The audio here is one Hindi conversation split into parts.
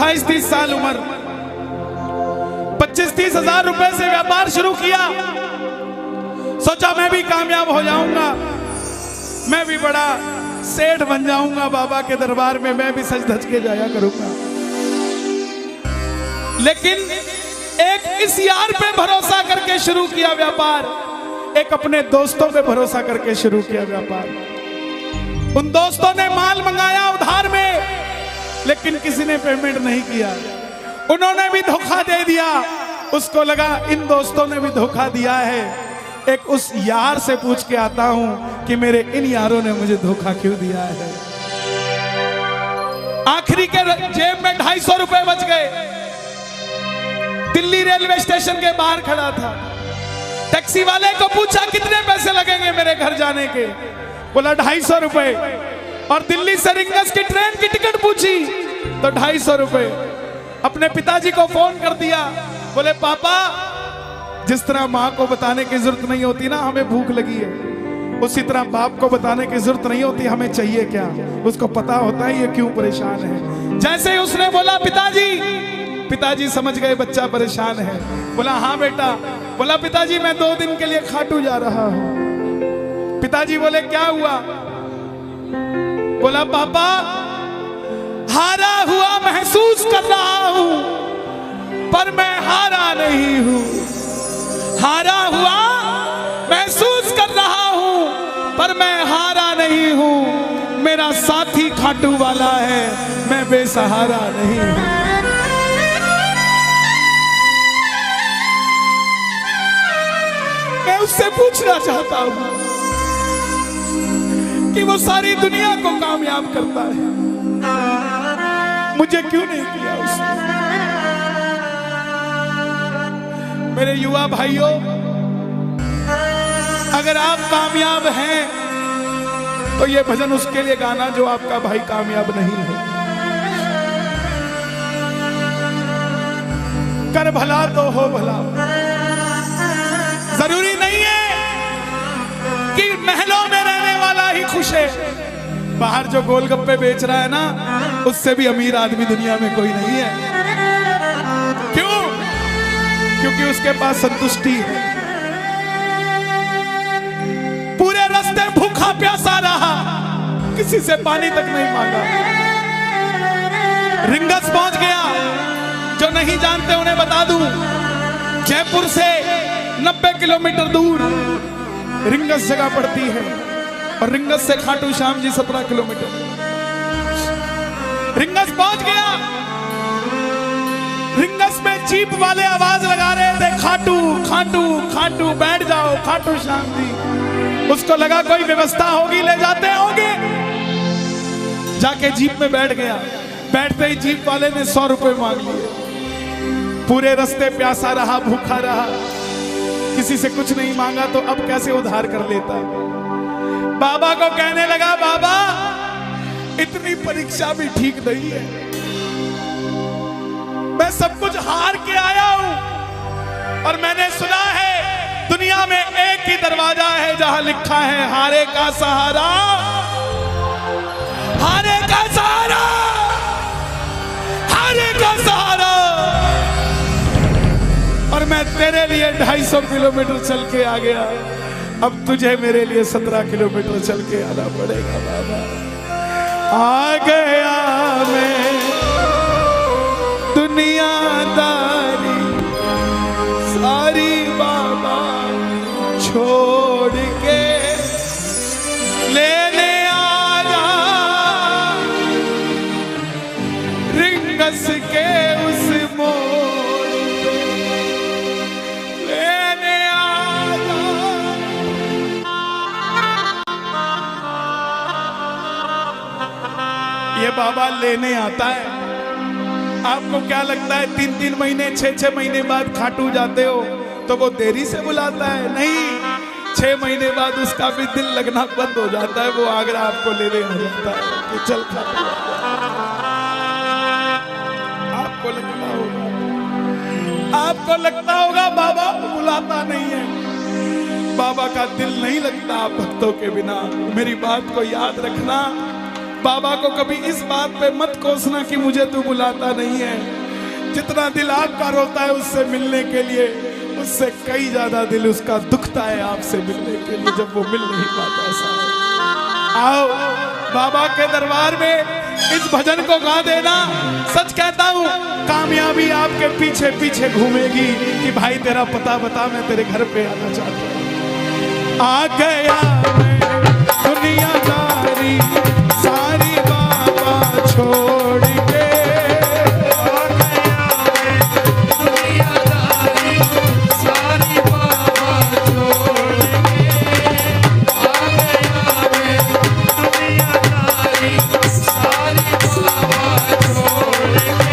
28-30 साल उम्र, 25-30 हजार रुपए से व्यापार शुरू किया। सोचा मैं भी कामयाब हो जाऊंगा, मैं भी बड़ा सेठ बन जाऊंगा, बाबा के दरबार में मैं भी सज धज के जाया करूंगा। लेकिन एक इस यार पे भरोसा करके शुरू किया व्यापार, एक अपने दोस्तों पे भरोसा करके शुरू किया व्यापार। उन दोस्तों ने माल मंगाया उधार में, लेकिन किसी ने पेमेंट नहीं किया। उन्होंने भी धोखा दे दिया। उसको लगा इन दोस्तों ने भी धोखा दिया है, एक उस यार से पूछ के आता हूं कि मेरे इन यारों ने मुझे धोखा क्यों दिया है। आखिरी के जेब में 250 रुपए बच गए। दिल्ली रेलवे स्टेशन के बाहर खड़ा था। टैक्सी वाले को पूछा कितने पैसे लगेंगे मेरे घर जाने के, बोला 250 रुपए। और दिल्ली से रिंगस की ट्रेन की टिकट पूछी तो 250 रुपए। अपने पिताजी को फोन कर दिया, बोले पापा, जिस तरह माँ को बताने की जरूरत नहीं होती ना हमें भूख लगी है, उसी तरह बाप को बताने की जरूरत नहीं होती हमें चाहिए क्या, उसको पता होता है ये क्यों परेशान है। जैसे ही उसने बोला पिताजी, पिताजी समझ गए बच्चा परेशान है। बोला हाँ बेटा। बोला पिताजी मैं 2 दिन के लिए खाटू जा रहा हूं। पिताजी बोले क्या हुआ? बोला पापा, हारा हुआ महसूस कर रहा हूं, पर मैं हारा नहीं हूं। हारा हुआ महसूस कर रहा हूं, पर मैं हारा नहीं हूं। मेरा साथी खाटू वाला है, मैं बेसहारा नहीं हूं। मैं उससे पूछना चाहता हूं कि वो सारी दुनिया को कामयाब करता है, मुझे क्यों नहीं किया उसने? मेरे युवा भाइयों, अगर आप कामयाब हैं तो ये भजन उसके लिए गाना जो आपका भाई कामयाब नहीं है। कर भला तो हो भला। जरूरी नहीं है कि महलों में रहने वाला ही खुश है। बाहर जो गोलगप्पे बेच रहा है ना, उससे भी अमीर आदमी दुनिया में कोई नहीं है। क्यों? क्योंकि उसके पास संतुष्टि है। पूरे रास्ते भूखा प्यासा रहा, किसी से पानी तक नहीं मांगा। रिंगस पहुंच गया। जो नहीं जानते उन्हें बता दूं, जयपुर से 90 किलोमीटर दूर रिंगस जगह पड़ती है, और रिंगस से खाटू श्याम जी 17 किलोमीटर। रिंगस पहुंच गया। रिंगस में जीप वाले आवाज लगा रहे थे, खाटू खाटू खाटू, बैठ जाओ खाटू श्याम जी। उसको लगा कोई व्यवस्था होगी, ले जाते होंगे। जाके जीप में बैठ गया। बैठते ही जीप वाले ने 100 रुपए मांग लिए। पूरे रास्ते प्यासा रहा, भूखा रहा, किसी से कुछ नहीं मांगा, तो अब कैसे उधार कर लेता। बाबा को कहने लगा, बाबा इतनी परीक्षा भी ठीक नहीं है, मैं सब कुछ हार के आया हूं, और मैंने सुना है दुनिया में एक ही दरवाजा है जहां लिखा है हारे का सहारा, हारे का सहारा, हारे का सहारा। और मैं तेरे लिए 250 किलोमीटर चल के आ गया, अब तुझे मेरे लिए 17 किलोमीटर चल के आना पड़ेगा। बाबा आ गया मैं दुनियादारी सारी, बाबा छोड़ के लेने आया रिंगस के उस मोड़ लेने आया। ये बाबा लेने आता है। आपको क्या लगता है 3-3 महीने 6-6 महीने बाद खाटू जाते हो तो वो देरी से बुलाता है? नहीं, 6 महीने बाद उसका भी दिल लगना बंद हो जाता है, वो आगरा आपको लेने आ जाता है कि चल खाटू। आपको लगता होगा बाबा बुलाता नहीं है, बाबा का दिल नहीं लगता आप भक्तों के बिना। मेरी बात को याद रखना, बाबा को कभी इस बात पे मत कोसना कि मुझे तू बुलाता नहीं है। जितना दिल आपका रोता है उससे मिलने के लिए, उससे कई ज्यादा दिल उसका दुखता है आपसे मिलने के लिए, जब वो मिल नहीं पाता। साहब आओ बाबा के दरबार में इस भजन को गा देना। सच कहता हूँ कामयाबी आपके पीछे पीछे घूमेगी कि भाई तेरा पता बता, मैं तेरे घर पे आना चाहता हूँ। आ गया मैं दुनियादारी सारी बाबा छोड़ के, आ गया मैं दुनियादारी सारी बाबा छोड़ के, आ गया मैं दुनियादारी सारी बाबा छोड़ के।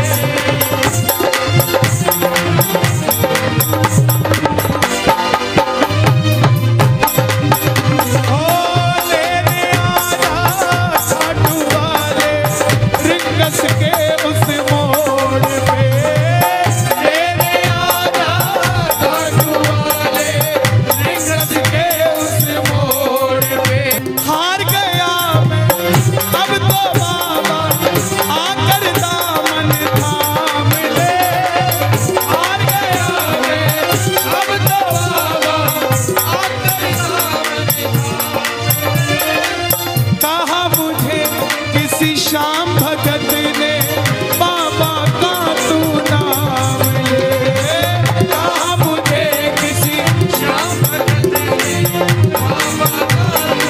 श्याम भगत ने बाबा का तू नाम ले, कहा मुझे किसी श्याम भगत ने बाबा का,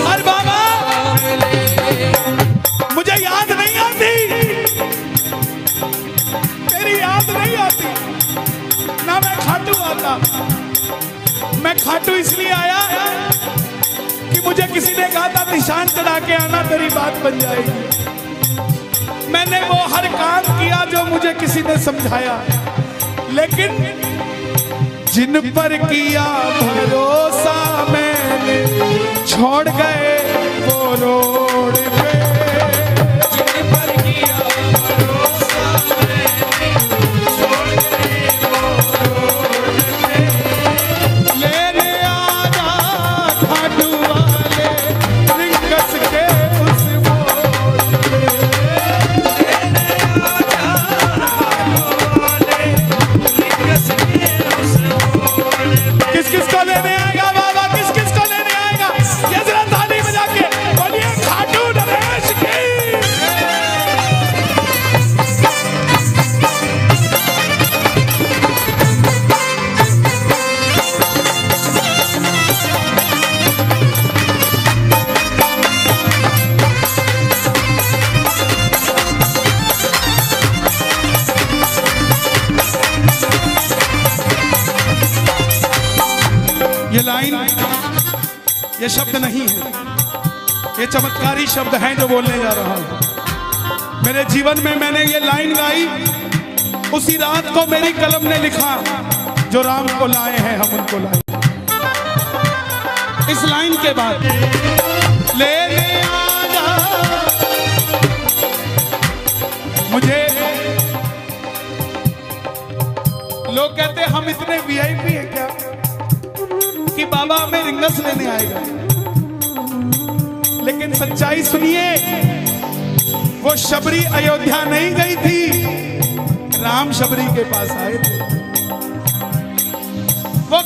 अरे बाबा मुझे याद नहीं आती, तेरी याद नहीं आती ना, मैं खाटू आता। मैं खाटू इसलिए आया कि मुझे किसी ने कहा था निशान चढ़ा के आना, तेरी बात बन जाएगी। मैंने वो हर काम किया जो मुझे किसी ने समझाया, लेकिन जिन पर किया भरोसा मैंने छोड़ गए वो रोड पे, जिन पर किया भरोसा मैंने छोड़ गए वो रोड पे, लेने आना खाटू वाले रिंगस के उस मोड़ पे, किस किस को लेने आएगा बाबा, किस किस को लेने आएगा, ये जरा ताली बजा के बोलिए खाटू नरेश की। ये लाइन, ये शब्द नहीं है, ये चमत्कारी शब्द हैं जो बोलने जा रहा हूं। मेरे जीवन में मैंने ये लाइन गाई, उसी रात को मेरी कलम ने लिखा, जो राम को लाए हैं हम उनको लाए। इस लाइन के बाद लेने आना, मुझे लोग कहते हम इतने वीआईपी हैं क्या कि बाबा हमें रिंगस लेने आएगा, लेकिन सच्चाई सुनिए, वो शबरी अयोध्या नहीं गई थी, राम शबरी के पास आए थे। वो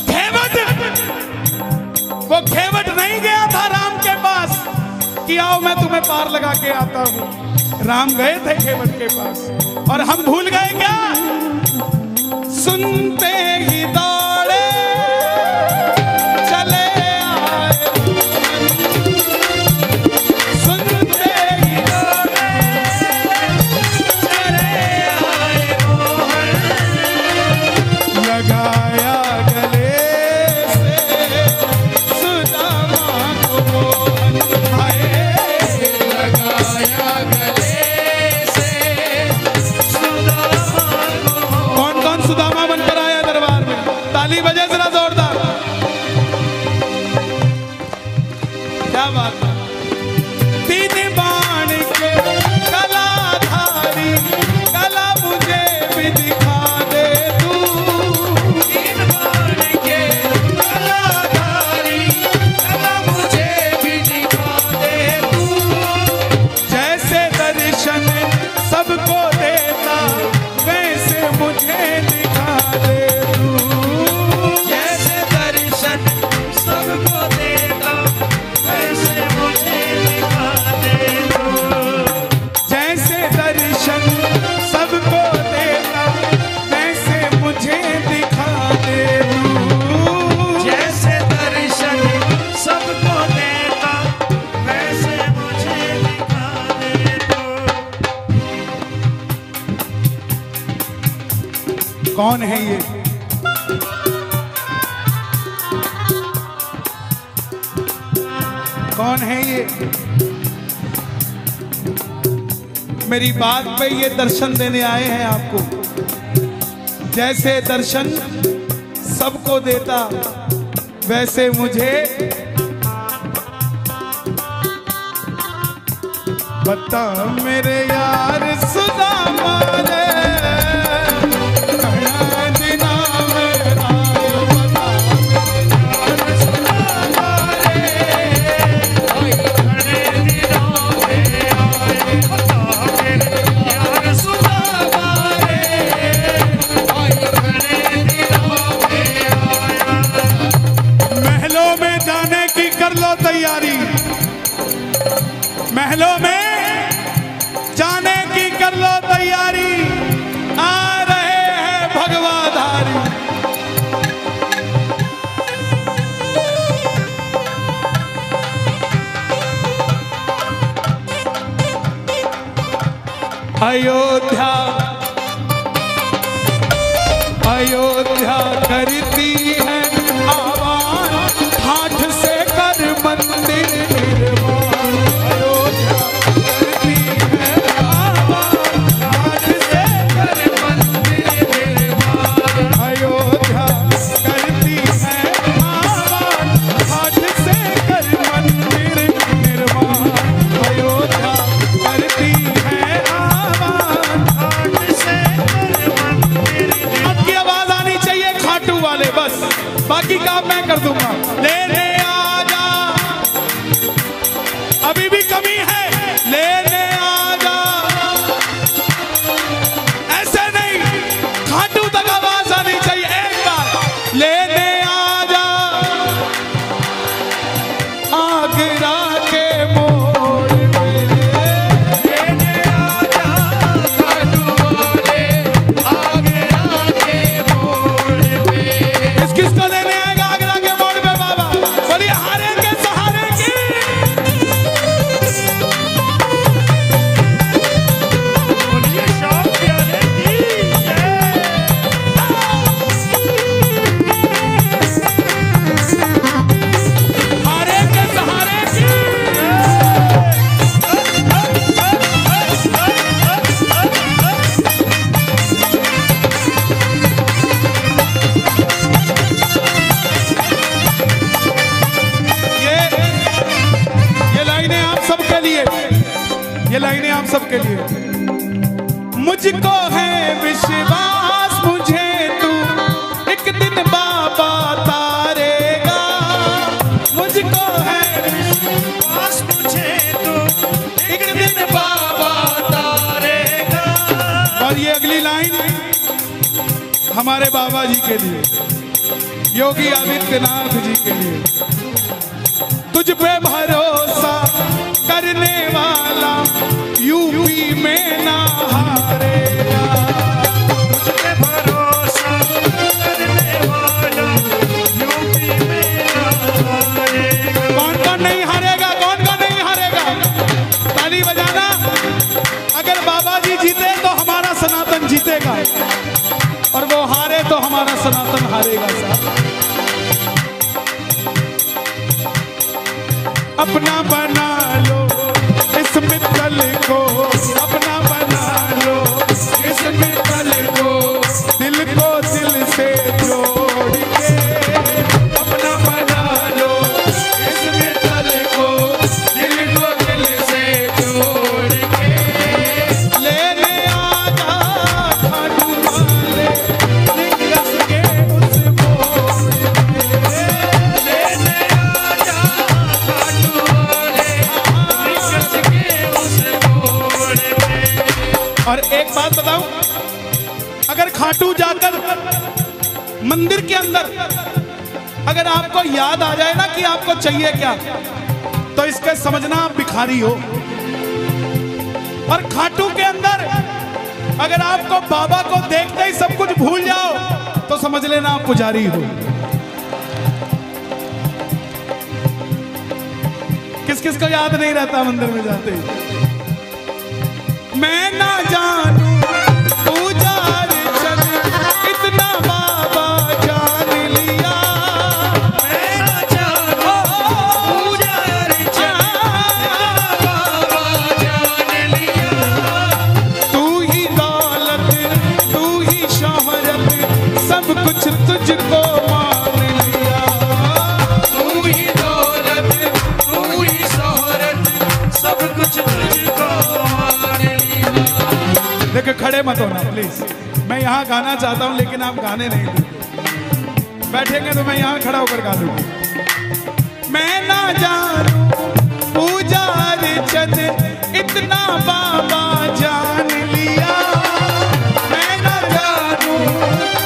घेवट नहीं गया था राम के पास कि आओ मैं तुम्हें पार लगा के आता हूं, राम गए थे घेवट के पास। और हम भूल गए क्या, सुनते ही दौड़े सुदामा बनकर आया कौन है ये? कौन है ये? मेरी बात पे ये दर्शन देने आए हैं आपको। जैसे दर्शन सबको देता वैसे मुझे बता मेरे यार सुदामा रे। तैयारी महलों में जाने की कर लो तैयारी, आ रहे हैं भगवाधारी। अयोध्या अयोध्या करती है आवाज, हाथ से कर मंदिर निर्माण। अयोध्या करती है आवाज, हाथ से कर मंदिर निर्माण। अयोध्या करती है आवाज, हाथ से कर मंदिर निर्माण। अयोध्या करती है आवाज, हाथ से कर मंदिर निर्माण। आपकी आवाज आनी चाहिए खाटू वाले, बस बाकी काम मैं कर दूंगा। लेने आजा, अभी भी कमी है, लेने आजा। ऐसे नहीं, खाटू तक आवाज आनी चाहिए एक बार। लेने आजा आगरा के मोड़ पे, लेने आजा खाटू वाले आगरा के मोड़ पे। किसको लेने आएगा आगरा के मोड़ पे बाबा? बोलिए हारे के सहारे की। बोलिए शौक प्यारे की जय। हारे के सहारे की। ये लाइनें आप सबके लिए, ये लाइनें आप सबके लिए। मुझको है विश्वास, मुझे तू एक दिन बाबा तारेगा। मुझको है विश्वास, मुझे तू एक दिन बाबा तारेगा। और ये अगली लाइन हमारे बाबा जी के लिए, योगी आदित्यनाथ जी के लिए। तुझ पे भरोसा करने वाला यूपी में ना हारेगा। तुझ पे भरोसा करने वाला यूपी में ना हारेगा। कौन कौन नहीं हारेगा? कौन कौन नहीं हारेगा? ताली बजाना। अगर बाबा जी जीते तो हमारा सनातन जीतेगा, और वो हारे तो हमारा सनातन हारेगा। साहब अपना बना लो इस मित्तल को, अपना बना लो इस मित्तल को, दिल को दिल से जोड़ के। अपना बना लो इस मित्तल को, दिल को दिल से जोड़ के। लेने आजा खाटू वाले निकस के उस मोड़ पे। लेने आजा और एक बात बताऊं, अगर खाटू जाकर मंदिर के अंदर अगर आपको याद आ जाए ना कि आपको चाहिए क्या, तो इसके समझना आप भिखारी हो। और खाटू के अंदर अगर आपको बाबा को देखते ही सब कुछ भूल जाओ, तो समझ लेना आप पुजारी हो। किस किस को याद नहीं रहता मंदिर में जाते? मैं ना जानू पूजा अर्चन देखो खड़े मत होना प्लीज, मैं यहाँ गाना चाहता हूँ लेकिन आप गाने नहीं देंगे। बैठेंगे तो मैं यहाँ खड़ा होकर गा दूंगा। मैं ना जानूं पूजा अर्चन इतना बाबा जान लिया, मैं ना जानूं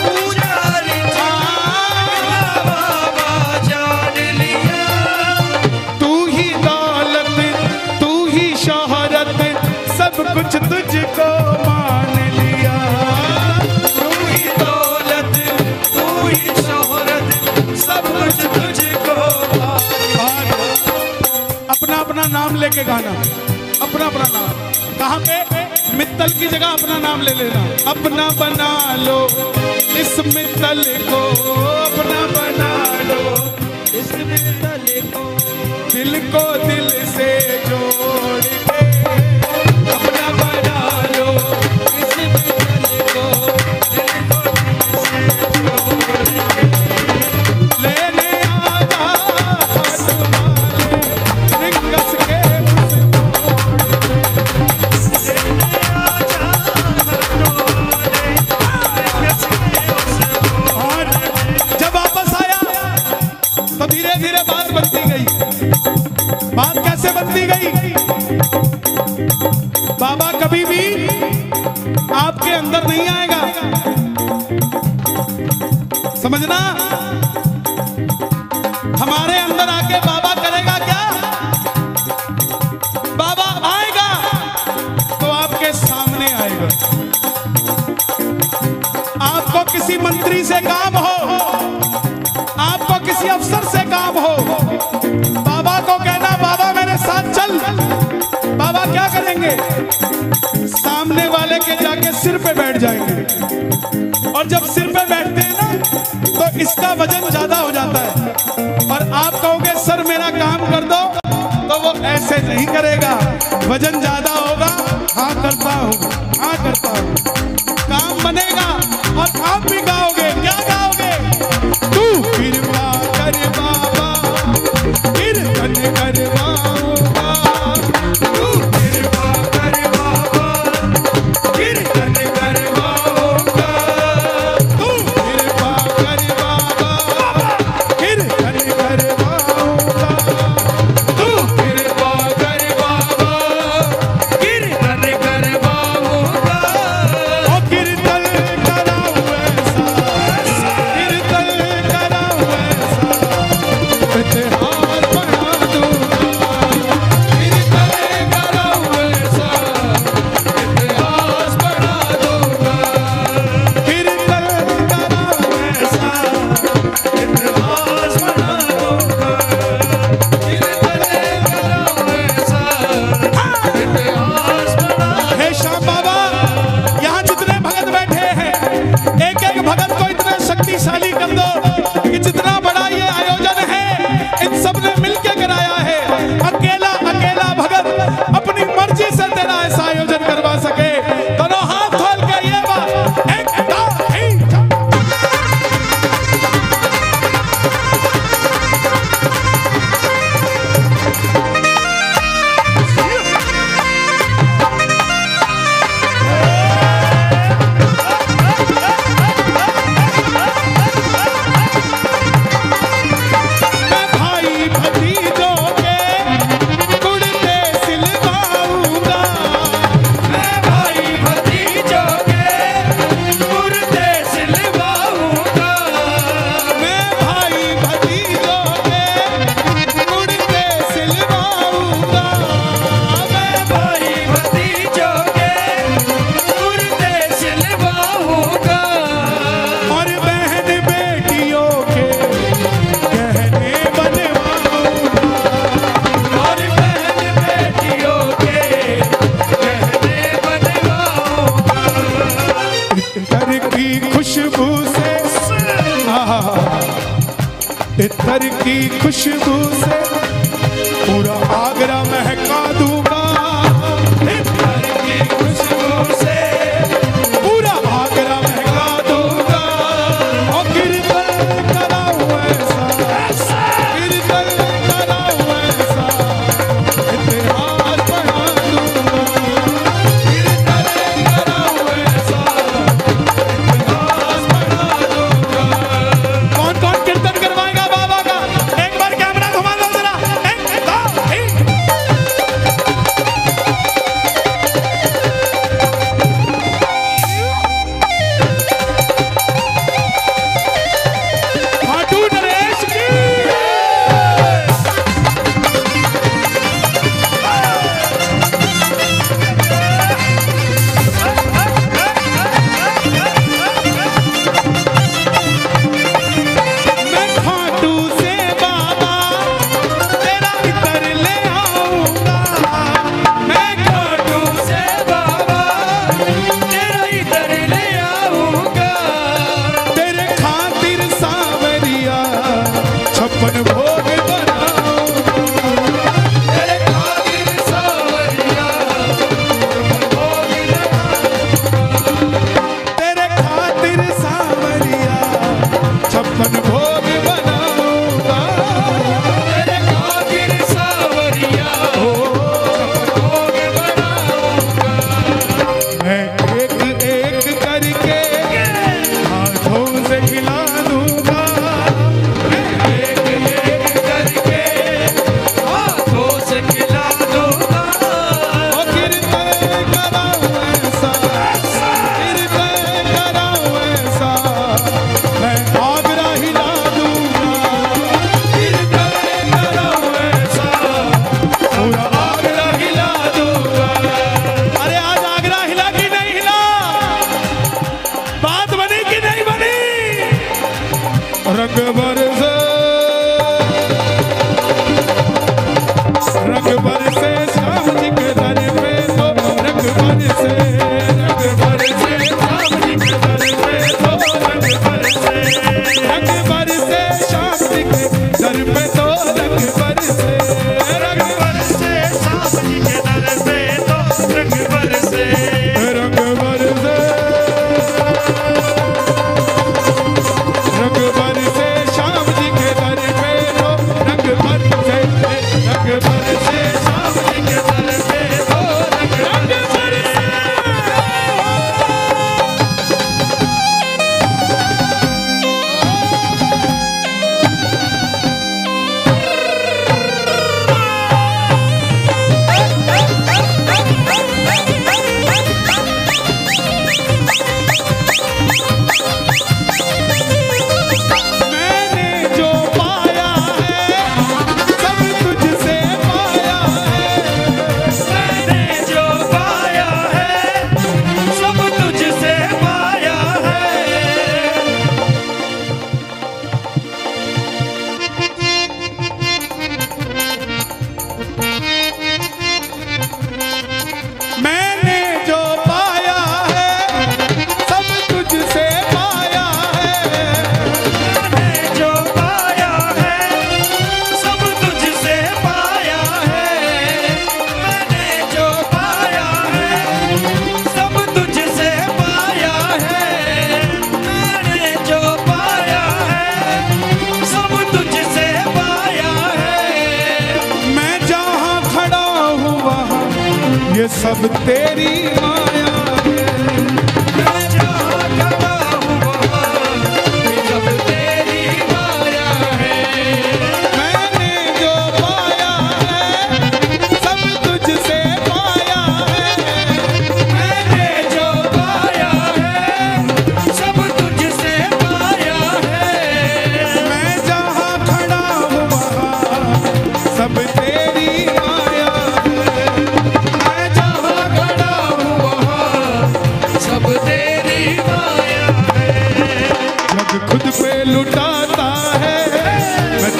पूजा अर्चन बाबा जान लिया। तू ही दौलत तू ही शोहरत सब कुछ तुझको मान लिया। तू ही दौलत तू ही शोहरत सब कुछ तुझको मान। अपना अपना नाम लेके गाना, अपना अपना नाम। कहाँ पे? मित्तल की जगह अपना नाम ले लेना। अपना बना लो इस मित्तल को, अपना बना लो इस मित्तल को, दिल को दिल से जोड़ के अपना बना लो इस मित्तल को, दिल को दिल से जोड़ के। लेने आजा हाथ वाले रिंगस के धीरे धीरे बात बनती गई। बात कैसे बनती गई? बाबा कभी भी आपके अंदर नहीं आएगा, समझना। हमारे अंदर आके बाबा करेगा क्या? बाबा आएगा तो आपके सामने आएगा। आपको किसी मंत्री से काम हो, आपको किसी अफसर से काम हो, बाबा को कहना बाबा मेरे साथ चल। बाबा क्या करेंगे? सामने वाले के जाके सिर पे बैठ जाएंगे, और जब सिर पे बैठते हैं ना तो इसका वजन ज्यादा हो जाता है, और आप कहोगे सर मेरा काम कर दो, तो वो ऐसे नहीं करेगा। वजन ज्यादा होगा, हाँ करता हूँ, हाँ करता हूँ, काम बनेगा। और आप भी गाओगे, क्या गाओगे? तू कृपा कर बाबा कीर्तन करवाऊंगा, तू कृपा कर बाबा कीर्तन करवाऊंगा, तू कृपा कर बाबा कीर्तन करवाऊंगा, तू कृपा कर बाबा कीर्तन करवाऊंगा। ओ कीर्तन कराऊं ऐसा, कीर्तन कराऊं ऐसा, इतिहास बना दूंगा। कीर्तन कराऊं ऐसा, इतिहास बना दूंगा। कीर्तन कराऊं ऐसा, इतिहास बना दूंगा। कीर्तन कराऊं ऐसा, इतिहास बना। हे श्याम बाबा, यहाँ जितने भगत बैठे हैं, एक एक भगत को इतना शक्तिशाली कर दो कि जितना बड़ा ये आयोजन है इन सब ने मिलके कराया है। अकेला अकेला भगत अपनी मर्जी से तेरा ऐसा आयोजन करवा सके। दोनों हाथ खोल के ये बात एक भाई भतीजों के कुर्ते सिलवाऊंगा, मैं भाई भतीजों के कुर्ते सिलवाऊंगा, मैं भाई भतीजों के कुर्ते सिलवाऊंगा, मैं भाई भतीजों के कुर्ते सिलवाऊंगा। और बहन बेटियों के गहने बनवाऊंगा, और बहन बेटियों के गहने बनवाऊंगा। इतर की खुशबू से, इतर की खुशबू से पूरा आगरा महका दूंगा। इतर की खुशबू से पूरा आगरा महका दूंगा। और कीर्तन कराऊं ऐसा, कीर्तन कराऊं ऐसा, इतिहास बना दूंगा। कीर्तन कराऊं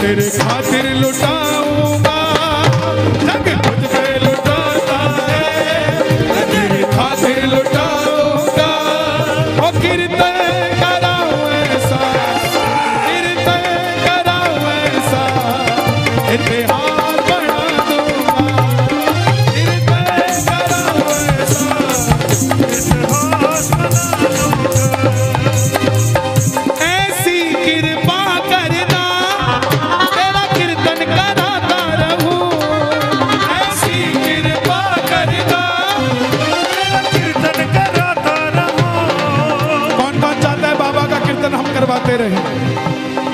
तेरे खातिर लुटाऊंगा जग तुझ पे लुटाता है, तेरे खातिर लुटाऊंगा। ओ कीर्तन कराऊं ऐसा, कीर्तन कराऊं ऐसा, इतिहास बना दूंगा। कीर्तन कराऊं ऐसा, इतिहास बना दूंगा। ऐसी कृपा करना तेरा कीर्तन कराता रहूं, ऐसी कृपा करना तेरा कीर्तन कराता रहूं। कौन कौन चाहता है बाबा का कीर्तन हम करवाते रहे?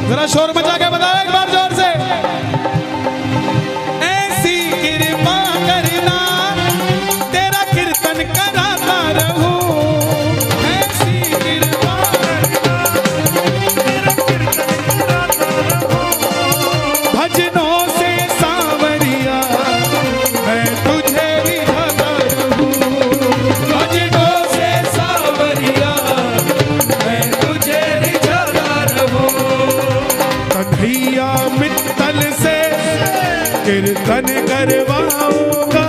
जरा शोर मचा के बताओ एक बार जोर से। ऐसी कृपा करना तेरा कीर्तन कराता रहूं, ऐसी कृपा करना तेरा कीर्तन कराता रहूं। भजनों से सांवरिया मैं तुझे रिझाता रहूं, भजनों से सांवरिया मैं तुझे रिझाता रहूं। कन्हैया मित्तल से कीर्तन करवाऊंगा,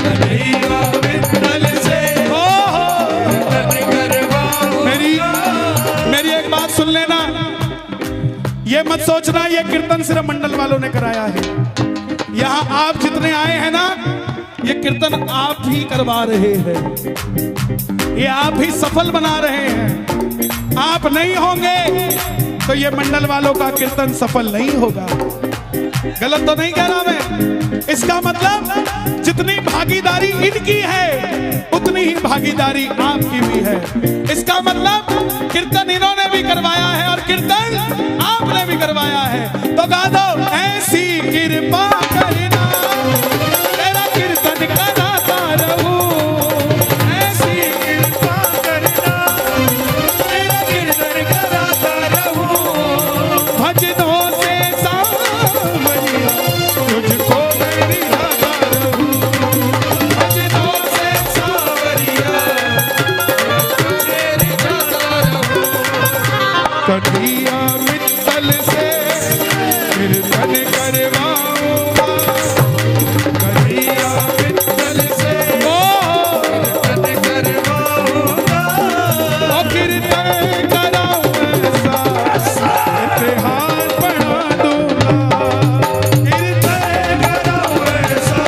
कन्हैया मित्तल से कीर्तन करवाऊंगा। मेरी एक बात सुन लेना, ये मत सोचना ये कीर्तन सिर्फ मंडल वालों ने कराया है। यहाँ आप जितने आए हैं ना, ये कीर्तन आप ही करवा रहे हैं, ये आप ही सफल बना रहे हैं। आप नहीं होंगे तो ये मंडल वालों का कीर्तन सफल नहीं होगा। गलत तो नहीं कह रहा मैं? इसका मतलब जितनी भागीदारी इनकी है उतनी ही भागीदारी आपकी भी है। इसका मतलब कीर्तन इन्होंने भी करवाया है और कीर्तन आपने भी करवाया है। तो गा दो, ऐसी कृपा करना तेरा कीर्तन कराता रहूं, ऐसी कृपा करना तेरा कीर्तन कराता रहूं। भजनों से सांवरिया तुझको मैं रिझाता रहूं, भजनों से सांवरिया तुझे रिझाता रहूं। कन्हैया मित्तल से कीर्तन करवाऊंगा, कन्हैया मित्तल से कीर्तन करवाऊंगा। ओ कीर्तन कराऊं ऐसा, इतिहास बना दूंगा। कीर्तन कराऊं ऐसा,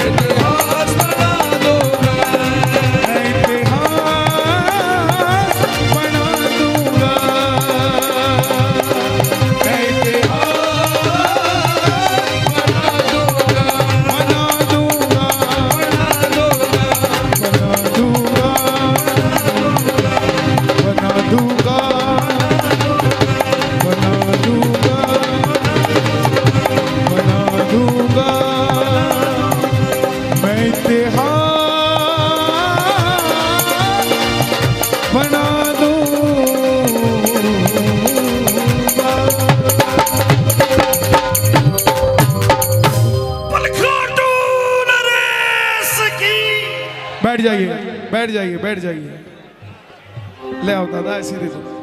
इतिहास बना दूंगा, इतिहास बना दूंगा, बैठ जाइए, बैठ जाइए, बैठ जाइए। ले आओ दादा, ऐसे दे दो।